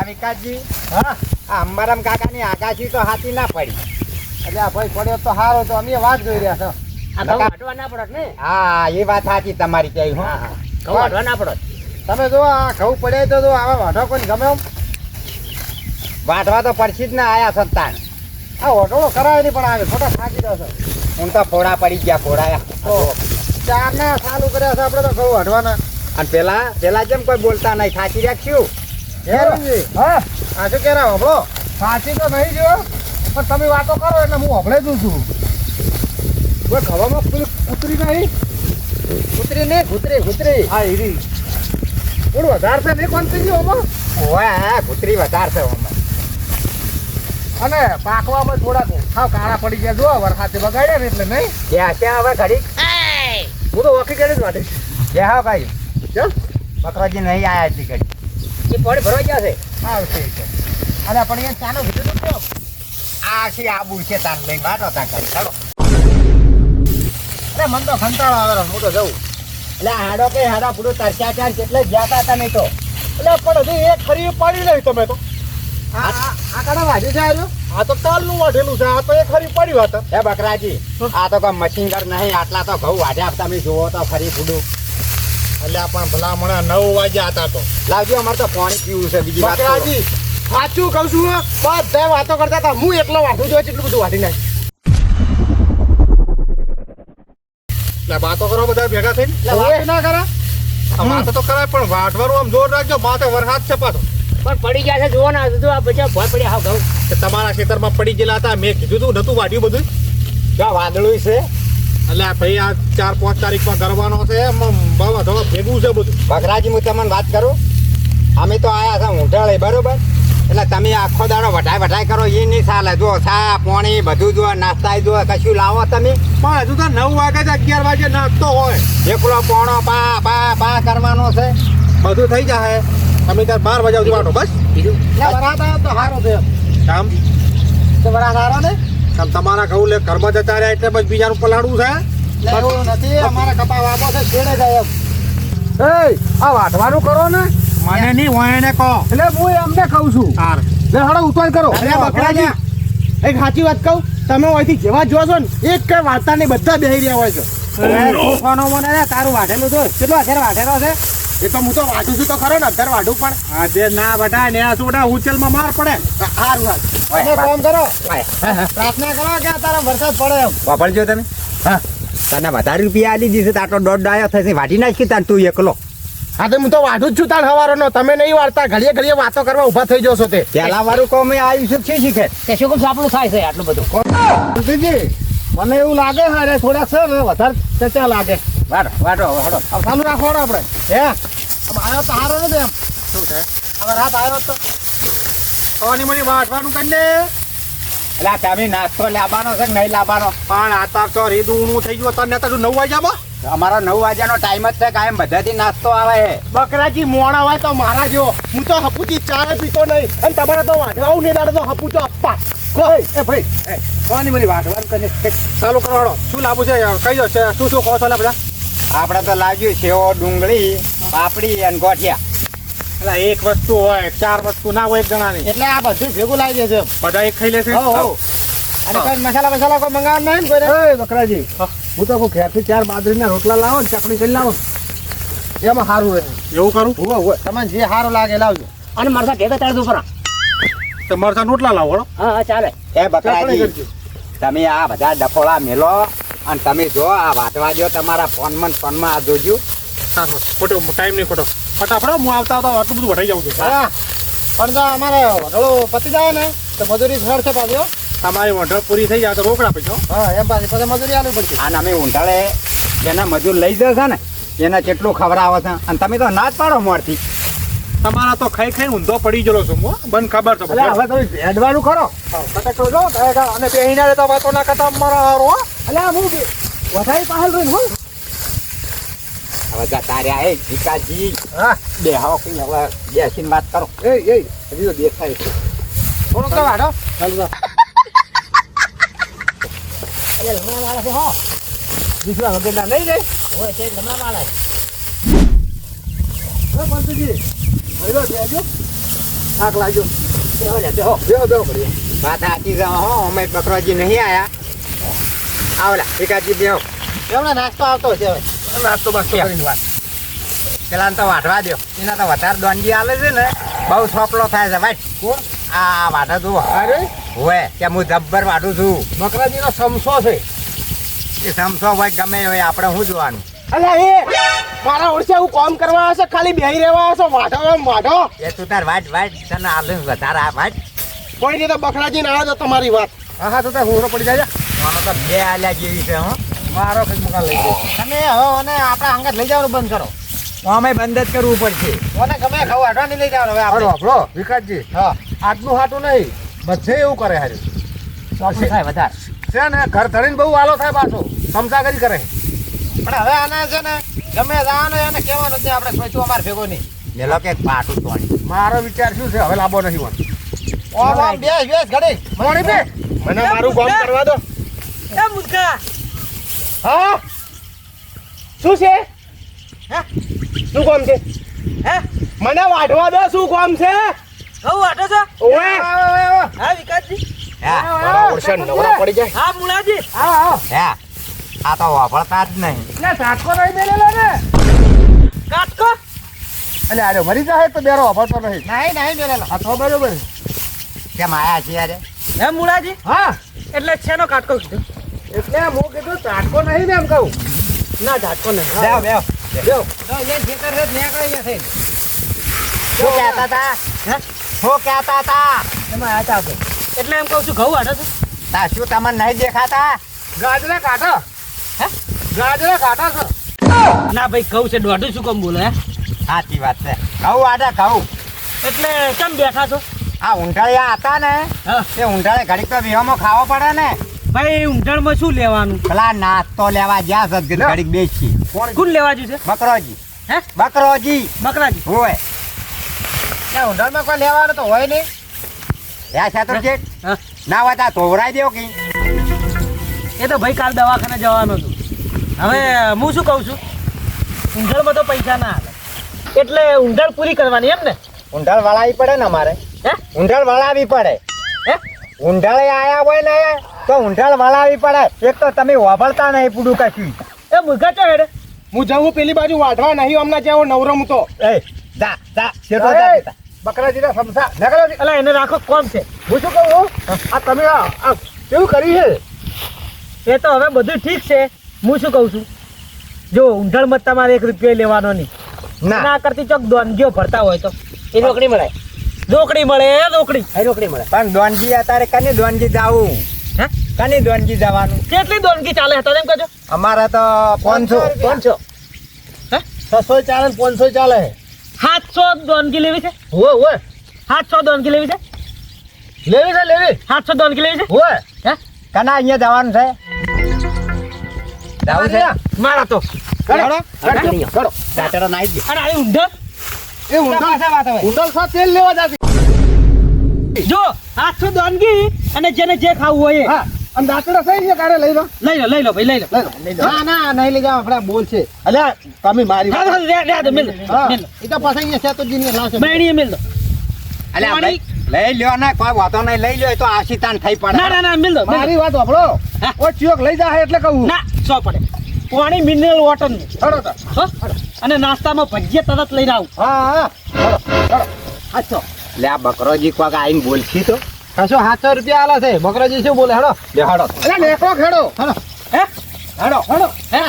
વિકાસજી હા આ અંબારામ કાકાની આગાશી તો હાથી ના પડી એટલે આ ભાઈ પડ્યો તો સારો તો અમે વાત જોઈ રહ્યા છો આ ઘઉં વાટવા ના પડત ને હા એ વાત સાચી તમારી ક્યાંય હા હા ઘઉં વાટવા ના પડત. તમે જો આ ઘઉં પડ્યા તો આવા વાઢો કોઈ ગમે એમ વાઢવા તો પડશે જ ને આયા સંતાન આ ઓટોળો કરાય નહીં પણ આવે ખોટા થાકી દો છો હું તો ફોડા પડી ગયા ફોડાયા તો ચારના ચાલુ કર્યા છે આપણે તો ઘઉં વાઢવાના અને પેલા જેમ કોઈ બોલતા નહીં થાકી રાખ્યું હેરમજી હા આ શું કેરા હોબળો સાચી તો નહીં જો પણ તમે વાતો કરો એટલે હું હોબળે જ છું કોઈ ખવામાં પેલી કૂતરી નહીં કૂતરી ને કૂતરી હા હીરી થોડું વધારે છે નહીં કોણ થઈ ગયું આમાં ઓય કૂતરી વધારે છે આમાં. અને પાકવામાં થોડાક સાવ કાળા પડી ગયા જો વરસાદે બગાડ્યા ને એટલે નહીં ત્યાં હવે ઘડી હું તો વખી કરી જ વાટે કે હા ભાઈ ચલ બકરાજી નહીં આયા છે ઘડી એ પાણી ભરવા ગયા છે. હા ઠીક છે અને પણ અહીંયા ચાનો કીધું તો આખી આબુ છે તાર લઈને વાટો ત્યાં ઘડી ચાલો અરે મન તો કંટાળો આવે હું તો જઉં એટલે હાડો કે હાડા પૂરું તરસ્યા ચાર કેટલે જ્યાં હતા નહીં તો એટલે પણ હજી એક ખરી પાડી લઈ તમે તો આ કાડા વાઢી છે આજુ આ તો તાલનું વાઢેલું છે આ તો એક ખરી પાડી વાત હે બકરાજી આ તો કોઈ મશીન ઘર નહીં આટલા તો ઘઉં વાઢ્યા તમે જુઓ તો ફરી ફૂડું એટલે પણ ભલામણા 9 વાગ્યા હતા તો લાવજો અમારે તો પાણી પીવું છે બીજી વાત બકરાજી સાચું કહું છું બધા વાતો કરતા હતા હું એકલો વાઢું જોઈએ એટલું બધું વાઢી નાખ એટલે વાતો કરો બધા ભેગા થઈને વાત ના કરા વાતો તો કરાય પણ વાઢવાનું આમ જોર રાખજો માથે વરસાદ છે પાછો પણ પડી ગયા છે જુઓ ને આ આ બધા ભોય પડ્યા હાવ ઘઉં. કે તમારા ખેતરમાં પડી ગયેલા હતા મેં કીધું તું નતું વાઢ્યું બધું જો વાદળું છે એટલે આ ભાઈ આ 4-5 તારીખમાં કરવાનો છે બાબા ધવા ભેગું છે બધું બકરાજી હું તમને વાત કરું અમે તો આયા છે ઊંઢાળે બરોબર એટલે તમે આખો દાડો વઢાઈ કરો એ નહીં ચાલે જો ચા પાણી બધું જો નાસ્તા જો કશું લાવો તમે પણ હજુ તો 9 વાગે 11 વાગે નાસ્તો હોય એકલો પોણો પા કરવાનો છે બધું થઈ જાય તમે ત્યાં 12 વાગ્યા સુધી વાટો બસ કીધું વરાત આવ્યો તો સારો છે કામ તો બરા સારો ને કામ તમારા ઘઉં લે ઘરમાં જતા રહ્યા એટલે બસ બીજાનું પલાડવું છે એવું નથી અમારે કપા વાપો છે છેડે જાય એમ એ આ વાટવાનું કરો ને મને નહીં હોય ને કહો એટલે હું એમને કહું છું હાર લે હડો ઉતાર કરો અરે બકરાજી એક સાચી વાત કહું તમે અહીંથી જેવા જોશો ને એક કઈ વાર્તા નહીં બધા બેહી રહ્યા હોય છે તોફાનો મને તારું વાઢેલું તો કેટલો અત્યારે વાઢેલો છે એ તો હું તો વાઢું છું તો ખરો ને અત્યારે વાઢું પણ આજે ના વઢાય ને આ છોટા ઉચેલમાં માર પડે સારું તમે કામ કરો પ્રાર્થના કરો કે આ તારા વરસાદ પડે એમ વાપરજો તમે હા તને વધારે રૂપિયા આલી દીધું તો આટલો દોઢ ડાયો થશે વાટી નાખી તાર તું એકલો હા તો હું તો વાઢું જ છું તાર હવારનો તમે નહીં વાળતા ઘડીએ ઘડીએ વાતો કરવા ઊભા થઈ જશો તે પેલા વાળું કોમ આવ્યું છે શું શીખે તે શું કહું આપણું થાય છે આટલું બધું. કુલદીપજી, મને એવું લાગે છે અરે થોડાક છે ને વધારે ચર્ચા લાગે વાટો હડો ચાલુ રાખવાનો આપણે હે આવ્યો તો સારો નથી એમ શું છે હવે રાત આવ્યો તો કોની મને વાટવાનું કરી લે એટલે તમે નાસ્તો લાવવાનો છે કે નહીં લાવવાનો પણ આતાર તો રીદું થઈ ગયું તને તો 9 વાગ્યામાં અમારો 9 વાગ્યાનો ટાઈમ જ છે કાયમ બધાથી નાસ્તો આવે બકરાજી મોણા હોય તો મારા જેવો હું તો હપુચી ચા પીતો નહીં અને તમારે તો વાટવાવું નહીં દાડે તો હપુચો આપવા કોઈ એ ભાઈ કોની મને વાટવાનું કરીને ચાલુ કરો શું લાવવું છે કઈ જશે શું શું કહો છો બધા આપણે તો લાગ્યું સેવો ડુંગળી પાપડી અને ગોઠિયા એટલે એક વસ્તુ હોય 4 વસ્તુ ના હોય એક જણાની એટલે આ બધું ભેગું લાવી દેશે બધા એક ખાઈ લેશે અને કોઈ મસાલા કોઈ મંગાવવાનું નહીં ને કોઈ બકરાજી હું તો કોઈ ઘેરથી 4 બાજરીના રોટલા લાવો ને ચટણી કરી લાવો એમાં સારું રહે એવું કરું હોય તમને જે સારું લાગે લાવજો અને મરસા ભેગા તાર દો પરા. તો મરચા રોટલા લાવો હા હા ચાલે. એ બકરાજી તમે આ બધા ડફોળા મેલો અને તમે જો આ વાટવા દો તમારા ફોનમાં આ જોજો ખોટો ટાઈમ નહીં ખોટો ફટાફટ હું આવતા આટલું બધું વટાઈ જાઉં છું પણ જો અમારે વઢોળો પતી જાય ને તો મજૂરી સર છે પાછો તમારી વઢો પૂરી થઈ જાય તો રોકડા પૈસો હા એમ પછી મજૂરી આલવી પડશે અને અમે ઊંધાળે જેના મજૂર લઈ જશે ને એને કેટલું ખવડાવે છે અને તમે તો ના જ પાડો મોરથી તમારા તો ખાઈ ખાઈને ઊંધો પડી ગયેલો છું હું બંધ ખબર છે હવે તમે હેડવાનું ખરો અને બે અહીંયા રહેતા વાતો ના કરતા મારા હારો એટલે હું વધારે પાહલ રહ્યું હું હવે જતા રહ્યા એ જીકાજી હા બે હવે બેસીને વાત કરો એ હજી તો દેખાય છે થોડુંક તો વાડો એટલે લમણા વાળા છે હો. દીકરા વગરના નહીં રે હોય છે લમણા વાળા. પંતુજી ભાઈલો દેજો થાક લાગ્યો. બેહો લે, બેહો. બેહો ઘડીએ. વાત સાચી છે હો, અમે બકરોજી નહીં આયા. આવલા એકાજી બેહો. એમને નાસ્તો આવતો છે હવે. નાસ્તો બાસ્તો કરીને વાત. પેલા તો વાઢવા દો, એના તો વધારે દોનગી આલે છે ને બહુ સોપલો થાય છે ભાઈ. કોણ? આ વાઢા જુઓ અરે હોય કે હું જબ્બર વાઢું છું. બકરાજીનો સમસો છે. એ સમસો હોય ગમે હોય આપણે શું જોવાનું. અલ્યા એ મારા ઓળશે હું કામ કરવા આવશે ખાલી બેહી રહેવા આવશો વાઢો. એ તું તાર વાટ તને આલે વધારે આ વાટ. કોઈ નહીં તો બકરાજી ના આવે તો તમારી વાત. હા તો હું પડી જાય. માનો તો બે આલ્યા જેવી છે હો. મારો કઈ મુકા લઈ ગયો. તમે હવે અને આપણા અંગત લઈ જવાનું બંધ કરો. અમે બંધ જ કરવું પડશે. ઓને ગમે ખાવ આડવા નહીં લઈ જવાનું હવે હાલો આપણે. આપણો વિકાસજી હા. આટલું હાટું નહીં બધે એવું કરે હારું શું થાય વધારે. છે ને ઘર ધરીને બહુ આલો થાય પાછો સમસા કરી કરે. પણ હવે આને છે ને ગમે જવાનું એને કહેવાનું છે આપણે કોઈ તું અમારે ભેગો નહીં. મેલો કે પાટું તોડી. મારો વિચાર શું છે હવે લાંબો નહીં વણ. ઓમ ઓમ બેસ ઘડી. મોણી બે મને મારું કામ કરવા દો. એ મુદ્દા. હા શું છે હે? શું કામ છે હે? મને વાઢવા દો શું કામ છે ઘઉં વાટો છો? ઓવે હા વિકાસજી. હા મારા ઓળશે નવરા પડી જાય. હા મુલાજી. હે આ તો વાપરતા જ નહીં. ના સાટકો નહીં મેલેલો ને કાટકો? એટલે આરે મરી જાય તો બેરો વાપરતો નહીં. નહીં મેલેલો. આ તો બરોબર. કેમ આયા છીએ યારે? હે મુલાજી? હા એટલે છેનો કાટકો કીધું? એટલે હું કીધું સાટકો નહીં ને એમ કહું. ના કાટકો નહીં. બેહો બેહો. બેહો. તો એ ખેતર છે નીકળી જશે. શું કહેતા હતા? હે? શું કહેતા હતા? એમાં આતા આપો. એટલે એમ કહું છું ઘઉં વાટો છો? તા શું તમને નહીં દેખાતા? ગાજરા કાઢો. હે? ગાજરા કાઢો છો. ના ભાઈ ઘઉં છે દોઢું શું કામ બોલે હે? સાચી વાત છે. ઘઉં આડે ઘઉં. એટલે કેમ બેઠા છો? આ ઊંઢાળિયા હતા ને હા. એ ઊંઢાળે ઘડીક તો વિહોમાં ખાવો પડે ને. ભાઈ ઊંઢાણમાં શું લેવાનું? પેલા નાસ્તો લેવા જ્યાં સદ ઘડીક બેસી. કોણ લેવા જ્યું છે? બકરોજી. હે? બકરોજી બકરાજી. હોય. ત્યાં ઊંઢાણમાં કોઈ લેવાનું તો હોય નહીં. યા શાતુરજી હા. ના હોય તા ધોવરાઈ દેવો કે. એ તો ભાઈ કાલ દવાખાને જવાનું હતું. હવે હું શું કહું છું, ઊંઢાણમાં તો પૈસા ના આવે એટલે ઊંઢાણ પૂરી કરવાની એમ ને? ઊંઢાળ વળાવી પડે ને અમારે. હે? ઊંઢાળ વળાવી પડે. હે? ઊંઢાળે આયા હોય ને તો ઊંઢાળ વળાવી પડે. એક તો તમે વાપરતા નહીં પૂડું કશું. એ મુર્ગા ચો હેડે? હું જાઉં પેલી બાજુ વાઢવા નહીં હમણાં જેવો નવરો હું તો. એ જા જા શેઠો જા પિતા. બકરાજીના સમસા નકળો. અલા એને રાખો કોમ છે. હું શું કહું આ તમે આ કેવું કરી છે. એ તો હવે બધું ઠીક છે. હું શું કહું છું, જો ઊંઢાણમાં તમારે 1 રૂપિયો લેવાનો નહીં. ના ના કરતી ચોક દોનગીઓ ભરતા હોય તો એ રોકડી મળે. રોકડી મળે રોકડી મળે. પણ દોનજી અત્યારે કની દોનજી જાવું? હે? કની દોનજી જવાનું? કેટલી દોનગી ચાલે હતા એમ કહેજો? અમારે તો 500. 500. હે? 600 ચાલે 500 ચાલે. 700 દોનગી લેવી છે? હોય 700 દોનગી લેવી છે? લેવી છે લેવી 700 દોનગી લેવી છે? હોય. હે? કના અહીંયા જવાનું છે? જાવું છે? મારા તો કરો કરો. દાંતડો નાઈ દે. અને આ ઊંઢાણ એ ઊંડલ વાત હવે. ઊંડલ સાથે તેલ લેવા જાતી. જો 700 દોનગી અને જેને જે ખાવું હોય એ. હા અને દાંતડા સહી છે કારે લઈ લો. લઈ લો ભાઈ લઈ લો. ના ના નહીં લઈ જાવ આપણે બોલ છે. અલ્યા તમે મારી હા, હા, રે દો, મિલ દો, હા મિલ દો. એ તો પાછા અહીંયા સેતુજી ને લાવશે. બહેણીએ મિલ દો. અલ્યા પાણી. લઈ લ્યો ને કોઈ વાતો નહીં. લઈ લ્યો એ તો આશીતાન થઈ પડે. ના મિલ દો, મિલ દો. મારી વાત સાંભળો. હા. ઓ ચિયોક લઈ જાય એટલે કહું. ના 100 પડે. પાણી મિનરલ વોટર નું. હળો તો. હો? અને નાસ્તામાં ભજીયા તરત લઈને આવું. હા હળો હળો. હાચો. લે આ બકરોજી કોક આઈને બોલશી તો. કશો 700 રૂપિયા આલે છે. બકરાજી શું બોલે હળો. લે હાડો. અલ્યા નેકો ખેડો. હળો હે? હળો હળો. હે?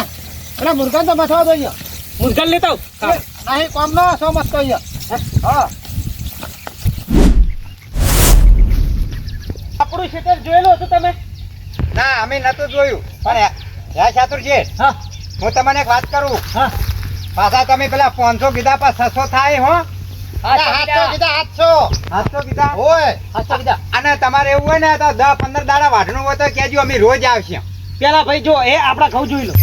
અલ્યા મુર્ગાન તો બસવા દો અહીંયા. મુરગલ લેતા આવું. નહીં કોમ નો સો મસ્ત અહીંયા. હા આપણું ખેતર જોયેલું હતું તમે? ના અમે નતું જોયું. પણ હે શાતુરજી હા હું તમને એક વાત કરું. હા. પાછા તમે પેલા 500 કીધા પર 600 થાય હો. 700 કીધા 700. 700 કીધા. ઓય હાચો કીધા. અને તમારે એવું હોય ને તો 10-15 દાડા વાઢનું હોય તો કહેજો અમે રોજ આવશે. પેલા ભાઈ જો એ આપણા ઘઉં જોઈ લો.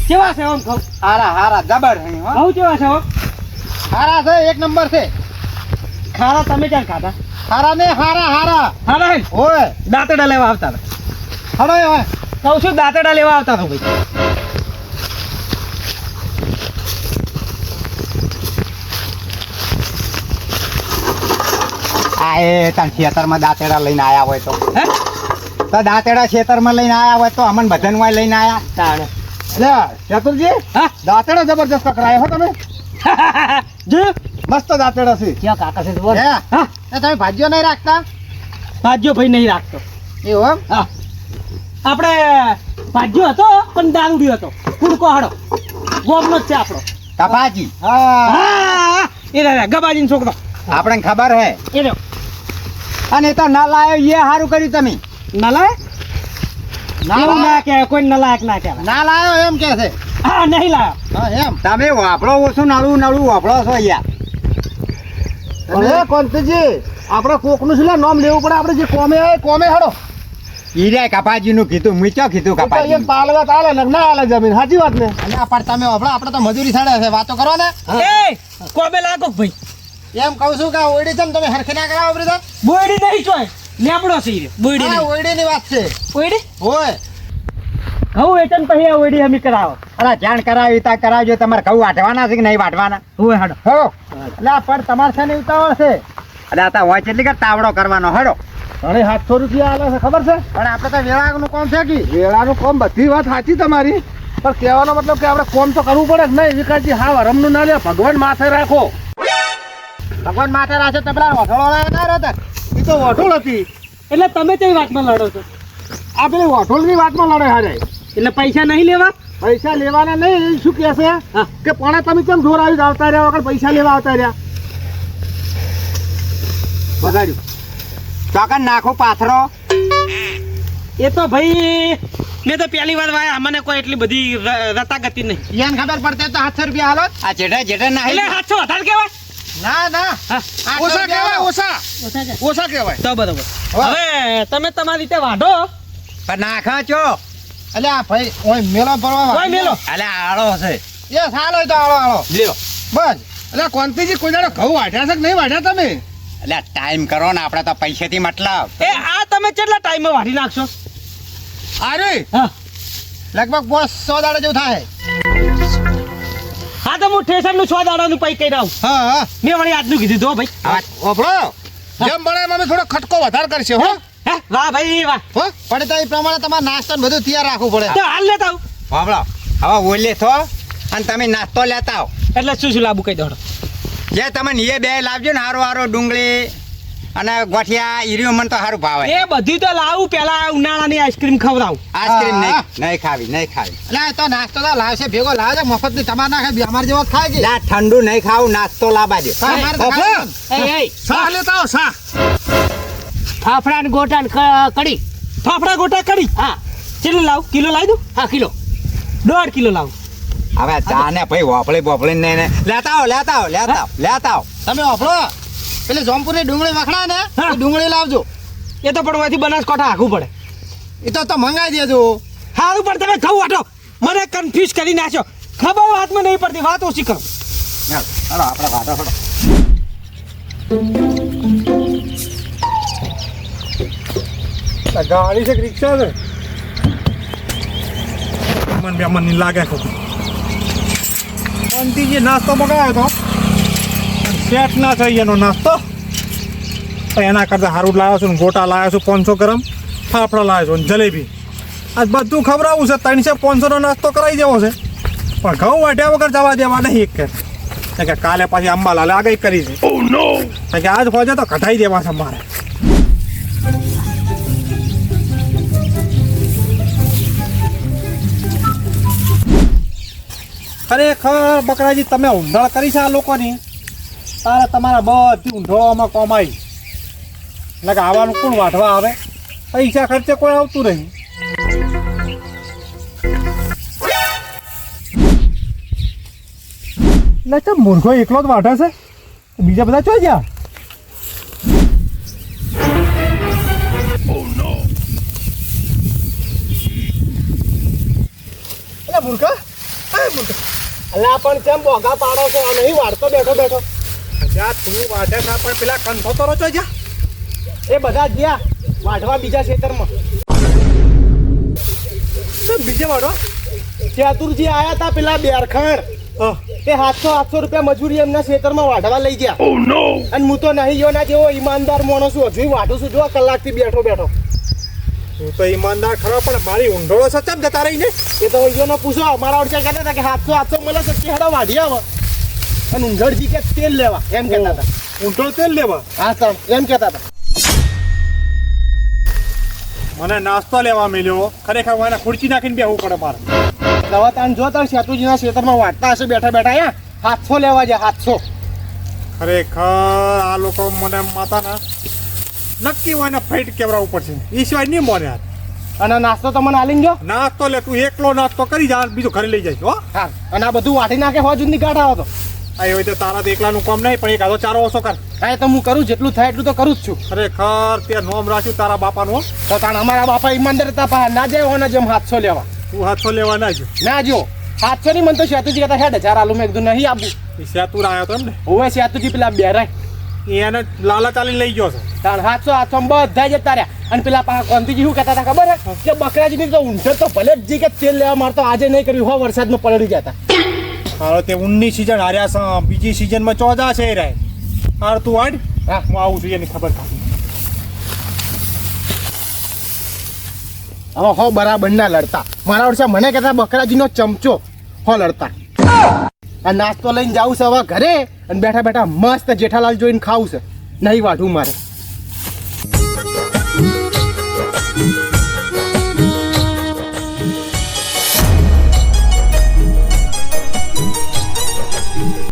કેવા છે આમ ઘઉં? હારા જબર હે હો. ઘઉં કેવા છે હો? હારા છે એક નંબર છે. ખારા તમે ક્યાં ખાધા? હારા ને હારા હારા. હારા હે? ઓય દાંતડા લેવા આવતા હતા. હળો ઓય. કહું છું દાંતડા લેવા આવતા હતા ભાઈ. આ એ તાર ખેતરમાં દાંતેડા લઈને આયા હોય તો હે તો દાંતેડા ખેતરમાં લઈને આયા હોય તો અમન બધાને વાય લઈને આયા તાણે એટલે ચતુરજી હા દાંતેડા જબરજસ્ત કરાય હો તમે જો મસ્ત દાંતેડા છે ક્યાં કાકા છે બોલ હે હા એ તમે ભાજીઓ નહીં રાખતા ભાજ્યો ભાઈ નહીં રાખતો એવું એમ હા આપણે ભાજ્યો હતો પણ દારૂડિયો હતો કુડકો હાડો ગોમનો જ છે આપણો કપાજી હા હા એ રહ્યા ગબાજીનો છોકરો આપણને ખબર હે એ રહ્યો અને એ તો ના લાયો એ સારું કર્યું તમે નલાયક એવું ના કહેવાય કોઈ નલાયક ના કહેવાય ના લાયો એમ કે છે હા નહીં લાયો હા એમ તમે વાપરો ઓછું નળું નળું વાપરો છો યાર અરે કોંતીજી આપણે કોકનું છે નામ લેવું પડે આપણે જે કોમે આવે કોમે હડો ઈરે કપાજીનું કીધું મીચો કીધું કપાજી પાલવા ચાલે ને ના હાલે જમીન સાચી વાત ને અને આ પણ તમે ઓભળો આપણે તો મજૂરી સાડે છે વાતો કરો ને એ કોમે લાગો ભાઈ એમ કહું છું કે આ ઓયડી છે ને તમે હરખી ના કરાવો બ્રધર બોયડી નહીં ચોય લેબડો છે ઈ બોયડી આ નહીં ઓયડીની વાત છે બોયડી હોય હું વેચન પછી આ ઓયડી હમી કરાવો અરે જાણ કરાવી તા કરાવજો તમારે ઘઉં વાટવાના છે કે નહીં વાટવાના હું હાડો હો એટલે આ પણ તમારે છે ને ઉતાવળ છે અરે આ તો હોય છે એટલે કે તાવડો કરવાનો હડો અને 700 રૂપિયા આલે છે ખબર છે પણ આપણે તો વેળાનું કામ છે કે વેળાનું કામ બધી વાત સાચી તમારી પણ કહેવાનો મતલબ કે આપણે કામ તો કરવું પડે કે નહીં વિકાસજી હા વરમનું ના લે ભગવાન માથે રાખો ભગવાન માથે રાખે તો પેલા વઠોળો ના રહેતા એ તો વઠોળ હતી એટલે તમે કઈ વાતમાં લડો છો આ પેલી વઠોળની વાતમાં લડે હારે એટલે પૈસા નહીં લેવા પૈસા લેવાના નહીં એ શું કહે છે હા. કે પણ તમે કેમ ઢોર આવી આવતા રહ્યા વગર પૈસા લેવા આવતા રહ્યા બગાડ્યું ચોકન નાખો પાથરો એ તો ભાઈ મેં તો પહેલી વાર વાયા મને કોઈ એટલી બધી રતાગતિ નહીં યાન ખબર પડતે તો 700 રૂપિયા હાલો આ જેઠા જેઠા એટલે નાહી 700 વધારે કહેવાય ના ના હા ઓછા કહેવાય ઓછા ઓછા કહેવાય તો બરોબર હા. હવે તમે તમારી રીતે વાઢો પણ નાખા છો એટલે આ ભાઈ ઓય મેલો પડવા કોઈ મેલો અલે આળો છે એ સાલો તો આળો આળો લ્યો બસ એટલે કોંતીજી કોઈ દાડો ઘઉં વાઢ્યા છે કે નહીં વાઢ્યા તમે એટલે ટાઈમ કરો ને આપણે તો પૈસેથી મતલબ એ આ તમે કેટલા ટાઈમમાં વાઢી નાખશો અરે હા લગભગ 100 દાડા જેવું થાય હા તો હું ઠેસરનું 100 દાડાનું પૈ કહી દઉં હા હા મેં વળી આજનું કીધું તો ભાઈ ઓફળો જેમ બને એમ અમે થોડો ખટકો વધારે કરશે હો હે વાહ ભાઈ વાહ હો પણ તો એ પ્રમાણે તમારે નાસ્તો ને બધું તૈયાર રાખવું પડે તો હાલ લેતા આવું વાપરો હવે ઓલે થો અને તમે નાસ્તો લેતા આવો એટલે શું શું લાવવું કહી દો જે તમે એ બે લાવજો ને હારો હારો ડુંગળી અને ગોઠિયા ઈર્યું મને તો સારું ભાવે એ બધી તો લાવું પેલા ઉનાળાની આઈસ્ક્રીમ ખવડાવું આઈસ્ક્રીમ હા. નહીં ખાવી નહીં ખાવી એટલે આ તો નાસ્તો તો લાવશે ભેગો લાવશે મફત ની તમારે નાખે અમારે જેવો જ ખાય કે લા ઠંડુ નહીં ખાવું નાસ્તો લાવવા દો હા, અમારે તો ઓફો. ખાય એ શાહ લેતા આવો શાહ ફાફડા ને ગોટા ને કડી ફાફડા ગોટા કડી હા કેટલું લાવું કિલો લાવી દઉં હા કિલો 1.5 કિલો લાવું હવે ચા ને ભાઈ વાપળી બોપળી ને લેતા આવો લેતા આવો લેતા આવો લેતા આવો તમે ઓફળો પેલી જોમપુરની ડુંગળી વખણાય ને હા. એ ડુંગળી લાવજો એ તો પણ અહીંથી બનાસકાંઠા આખું પડે એ તો મંગાઈ દેજો સારું પણ તમે ઘઉં વાટો મને કન્ફ્યુઝ કરી નાખ્યો ખબર વાતમાં નહીં પડતી વાત ઓછી કરો ચાલો આપણે વાતો કરો ગાડી છે કે રિક્ષા છે મન બે મન લાગે છે શાંતિજી નાસ્તો મગાવ્યો તો સેટ ના થઈ એનો નાસ્તો તો એના કરતાં સારું લાવ્યો છું ને ગોટા લાવ્યો છું 500 ગ્રામ ફાફડા લાવ્યો છું ને જલેબી આજ બધું ખવડાવવું છે 300-500 નો નાસ્તો કરાવી દેવો છે પણ ઘઉં વાટ્યા વગર જવા દેવા નહીં એક કે કાલે પાછી અંબાલાલે આગળ કરી છે ઓ નો કે આજ પહોંચે તો કઢાઈ દેવા છે મારે ખરેખર બકરાજી તમે ઊંધળ કરી છે આ લોકોની તારે તમારા બધી ઊંધળોમાં કમાઈ એટલે કે આવવાનું કોણ વાઢવા આવે પૈસા ખર્ચે કોઈ આવતું નહીં એટલે તો મૂર્ખો એકલો જ વાઢે છે બીજા બધા ચોઈ ગયા એટલે મૂર્ખા અલ્લા પણ કેમ બોગા પાડો છો નહીં વાળતો બેઠો બેઠો ત્યાં તું વાઢે છે પણ પેલા કંઠોતરો છો જા એ બધા ગયા વાઢવા બીજા ખેતરમાં બીજે વાઢો ચતુરજી આયા તા પેલા બેરખણ એ 700 રૂપિયા મજૂરી એમના ખેતરમાં વાઢવા લઈ ગયા. અને હું તો નહીં ગયો ના જેવો ઈમાનદાર માણસ છું, હજુ વાઢું છું જો કલાકથી બેઠો બેઠો. તું તો ઈમાનદાર ખરો પણ મારી ઊંડોળો સચમ જતા રહી ને. એ તો ઈયોને પૂછો, મારા ઓળખ્યા કહેતા હતા કે 700 મળે છે કે હેડો વાઢી આવો. અને ઊંઝળજી કે તેલ લેવા એમ કહેતા હતા. ઊંડો તેલ લેવા હા સર એમ કહેતા હતા. મને નાસ્તો લેવા મળ્યો. ખરેખર મને ખુરચી નાખીને બેહવું પડે મારે. દવા તાન જો તાર સેતુજીના ખેતરમાં વાટતા હશે બેઠા બેઠા અહીંયા 700 લેવા જાય 700. ખરેખર આ લોકો મને માતાના નક્કી હોય ને ફાઈટ કેવડાવવું પડશે. એ સિવાય નહીં મોને યાર. અને નાસ્તો તમને આલીને જો. નાસ્તો લે તું એકલો નાસ્તો કરી જા, બીજું ઘરે લઈ જાય હો. હા અને આ બધું વાટી નાખે હો જુદની ગાંઠ આવો તો. આ હોય તો તારા તો એકલાનું કામ નહીં, પણ એક આધો ચારો ઓછો કર. હા એ તો હું કરું જેટલું થાય એટલું તો કરું જ છું. ખરેખર તે નોમ રાખ્યું તારા બાપાનું હો. તો તાણ અમારા બાપા ઈમાનદાર હતા પા ના જાય હોને જેમ 700 લેવા તું હાથો લેવા ના જો. ના જો 700 ની મને તો સેતુજી કહેતા હેડ 1000 આલુ મેં કીધું નહીં આપું. એ સેતુર આવ્યો તો એમ ને. હવે સેતુજી પેલા બેરાય એને લાલા ચાલીને લઈ ગયો છે. તાણ 700 બધા જતા રહ્યા. અને પેલા પાછા કોંતીજી શું કહેતા હતા ખબર હે કે બકરાજીની તો ઊંધે તો ભલે જ જી કે તેલ લેવા મારતો આજે નહીં કર્યું હો વરસાદમાં પલળી જતા. હારો તે ઊનની સિઝન હાર્યા છે, બીજી સિઝનમાં ચોદા છે એ રાય. હાર તું વાડ હા હું આવું છું એની ખબર કાઢી. હવે હો બરાબર ના લડતા. મારા વર્ષે મને કહેતા બકરાજીનો ચમચો હો લડતા. આ નાસ્તો લઈને જાવું છે હવે ઘરે અને બેઠા બેઠા મસ્ત જેઠાલાલ જોઈને ખાવું છે. નહીં વાઢું મારે.